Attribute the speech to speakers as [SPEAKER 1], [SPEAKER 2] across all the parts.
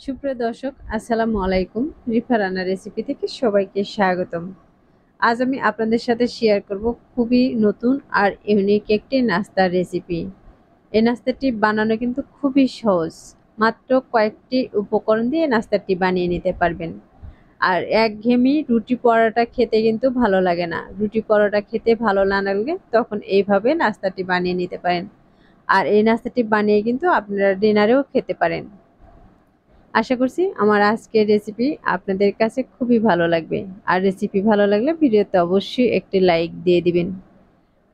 [SPEAKER 1] সুপ্রিয় দর্শক, আসসালামু আলাইকুম। রিফা রান্না রেসিপি থেকে সবাইকে স্বাগতম। আজ আমি আপনাদের সাথে শেয়ার করব খুবই নতুন আর ইউনিক একটি নাস্তার রেসিপি। এই নাস্তাটি বানানো কিন্তু খুবই সহজ। মাত্র কয়েকটি উপকরণ দিয়ে নাস্তাটি বানিয়ে নিতে পারবেন। আর একঘেয়েমি রুটি পরোটা খেতে কিন্তু ভালো লাগে না। রুটি পরোটা খেতে ভালো না লাগলে তখন এইভাবে নাস্তাটি বানিয়ে নিতে পারেন। আর এই নাস্তাটি বানিয়ে কিন্তু আপনারা ডিনারেও খেতে পারেন। আশা করছি আমার আজকের রেসিপি আপনাদের কাছে খুবই ভালো লাগবে। আর রেসিপি ভালো লাগলে ভিডিওতে অবশ্যই একটি লাইক দিয়ে দিবেন।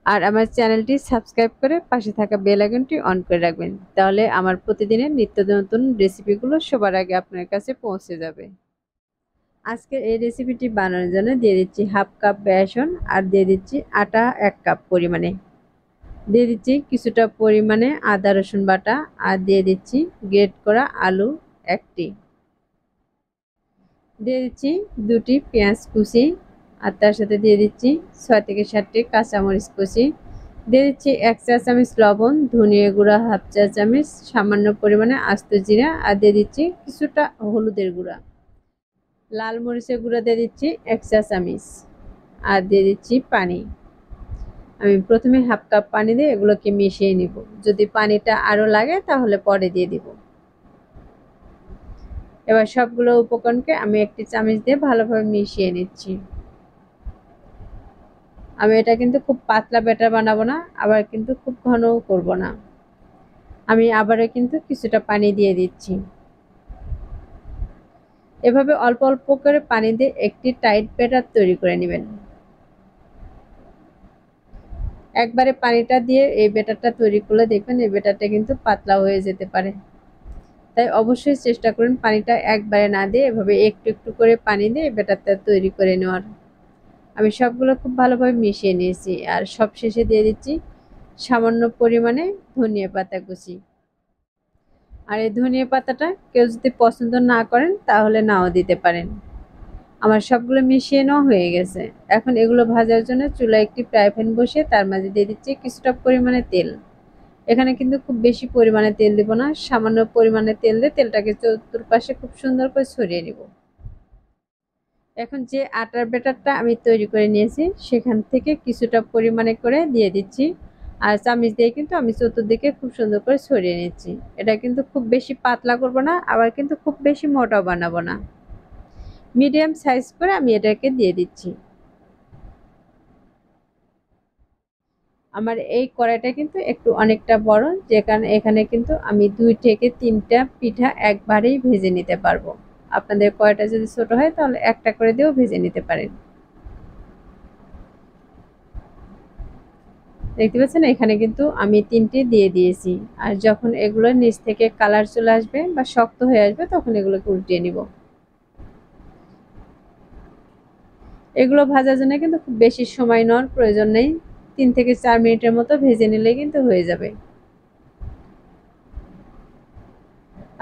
[SPEAKER 1] আর আমার চ্যানেলটি সাবস্ক্রাইব করে পাশে থাকা বেল আইকনটি অন করে রাখবেন। তাহলে আমার প্রতিদিনের নিত্য নতুন রেসিপিগুলো সবার আগে আপনার কাছে পৌঁছে যাবে। আজকের এই রেসিপিটি বানানোর জন্য দিয়ে দিচ্ছি হাফ কাপ বেসন আর দিয়ে দিচ্ছি আটা 1 কাপ পরিমাণে। দিয়ে দিচ্ছি কিছুটা পরিমাণে আদা রসুন বাটা আর দিয়ে দিচ্ছি গ্রেট করা আলু 1টি। দিয়ে দিচ্ছি 2টি পেঁয়াজ কুচি আর তার সাথে দিয়ে দিচ্ছি 6 থেকে 7টি কাঁচামরিচ কুচি। দিয়ে দিচ্ছি 1 চা চামচ লবণ, ধনিয়া গুঁড়া হাফ চা চামচ, সামান্য পরিমাণে আস্ত জিরা আর দিয়ে দিচ্ছি কিছুটা হলুদের গুঁড়া। লাল মরিচের গুঁড়া দিয়ে দিচ্ছি 1 চা চামচ আর দিয়ে দিচ্ছি পানি। আমি প্রথমে হাফ কাপ পানি দিয়ে এগুলোকে মিশিয়ে নিব। যদি পানিটা আরও লাগে তাহলে পরে দিয়ে দিব। এবার সবগুলো উপকরণকে আমি একটি চামচ দিয়ে ভালোভাবে মিশিয়ে নিচ্ছি। আমি এটা কিন্তু খুব পাতলা ব্যাটার বানাবো না, আবার কিন্তু খুব ঘনও করব না। আমি আবারও কিন্তু কিছুটা পানি দিয়ে দিচ্ছি। এভাবে অল্প অল্প করে পানি দিয়ে একটি টাইট ব্যাটার তৈরি করে নেবেন। একবারে পানিটা দিয়ে এই ব্যাটারটা তৈরি করলে দেখবেন এই ব্যাটারটা কিন্তু পাতলা হয়ে যেতে পারে। তাই অবশ্যই চেষ্টা করুন পানিটা একবারে না দিয়ে এভাবে একটু একটু করে পানি দিয়ে ব্যাটারটা তৈরি করে নেওয়ার। আমি সবগুলো খুব ভালোভাবে মিশিয়ে নিয়েছি আর সব শেষে দিয়ে দিচ্ছি সামান্য পরিমাণে ধনিয়া পাতা কুচি। আর এই ধনিয়া পাতাটা কেউ যদি পছন্দ না করেন তাহলে নাও দিতে পারেন। আমার সবগুলো মিশিয়ে নেওয়া হয়ে গেছে। এখন এগুলো ভাজার জন্য চুলায় একটি ফ্রাই প্যান বসিয়ে তার মাঝে দিয়ে দিচ্ছি কিছুটা পরিমাণে তেল। এখানে কিন্তু খুব বেশি পরিমাণে তেল দেব না, সামান্য পরিমাণে তেল দিয়ে তেলটাকে চতুর্পাশে খুব সুন্দর করে ছড়িয়ে নিব। এখন যে আটার ব্যাটারটা আমি তৈরি করে নিয়েছি সেখান থেকে কিছুটা পরিমাণে করে দিয়ে দিচ্ছি আর চামচ দিয়ে কিন্তু আমি চতুর্দিকে খুব সুন্দর করে ছড়িয়ে নিচ্ছি। এটা কিন্তু খুব বেশি পাতলা করব না, আবার কিন্তু খুব বেশি মোটাও বানাবো না। মিডিয়াম সাইজ করে আমি এটাকে দিয়ে দিচ্ছি। আমার এই কড়াইটা কিন্তু একটু অনেকটা বড়, যে কারণে এখানে কিন্তু আমি 2 থেকে 3টা পিঠা একবারেই ভেজে নিতে পারবো। আপনাদের কড়াইটা যদি ছোট হয় তাহলে একটা করে দিয়েও ভেজে নিতে পারেন। দেখতে পাচ্ছেন এখানে কিন্তু আমি 3টি দিয়ে দিয়েছি। আর যখন এগুলোর নিচ থেকে কালার চলে আসবে বা শক্ত হয়ে আসবে তখন এগুলোকে উল্টিয়ে নিব। এগুলো ভাজার জন্য কিন্তু খুব বেশি সময় নেওয়ার প্রয়োজন নেই। 3 থেকে 4 মিনিটের মতো ভেজে নিলে কিন্তু হয়ে যাবে।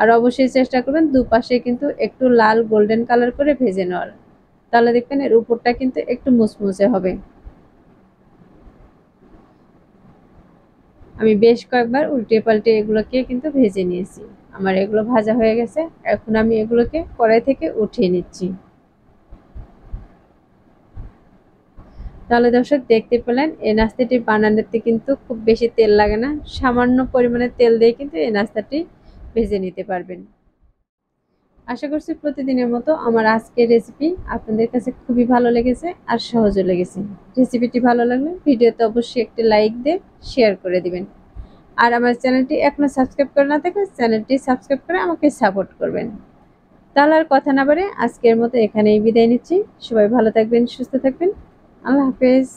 [SPEAKER 1] আর অবশ্যই চেষ্টা করবেন দুপাশে কিন্তু একটু লাল গোল্ডেন কালার করে ভেজে নেওয়ার। তাহলে দেখবেন এর উপরটা কিন্তু একটু মুচমুচে হবে। আমি বেশ কয়েকবার উল্টে পাল্টে এগুলোকে কিন্তু ভেজে নিয়েছি। আমার এগুলো ভাজা হয়ে গেছে। এখন আমি এগুলোকে কড়াই থেকে উঠিয়ে নিচ্ছি। তাহলে দর্শক দেখতে পেলেন এই নাস্তাটি বানানোতে কিন্তু খুব বেশি তেল লাগে না, সামান্য পরিমাণে তেল দিয়ে কিন্তু এই নাস্তাটি ভেজে নিতে পারবেন। আশা করছি প্রতিদিনের মতো আমার আজকের রেসিপি আপনাদের কাছে খুবই ভালো লেগেছে আর সহজও লেগেছে। রেসিপিটি ভালো লাগলে ভিডিওতে অবশ্যই একটি লাইক দিয়ে শেয়ার করে দিবেন। আর আমার চ্যানেলটি এখনো সাবস্ক্রাইব করে না থাকলে চ্যানেলটি সাবস্ক্রাইব করে আমাকে সাপোর্ট করবেন। তাহলে আর কথা না বাড়িয়ে আজকের মতো এখানেই বিদায় নিচ্ছি। সবাই ভালো থাকবেন, সুস্থ থাকবেন। আল্লাহ হাফেজ।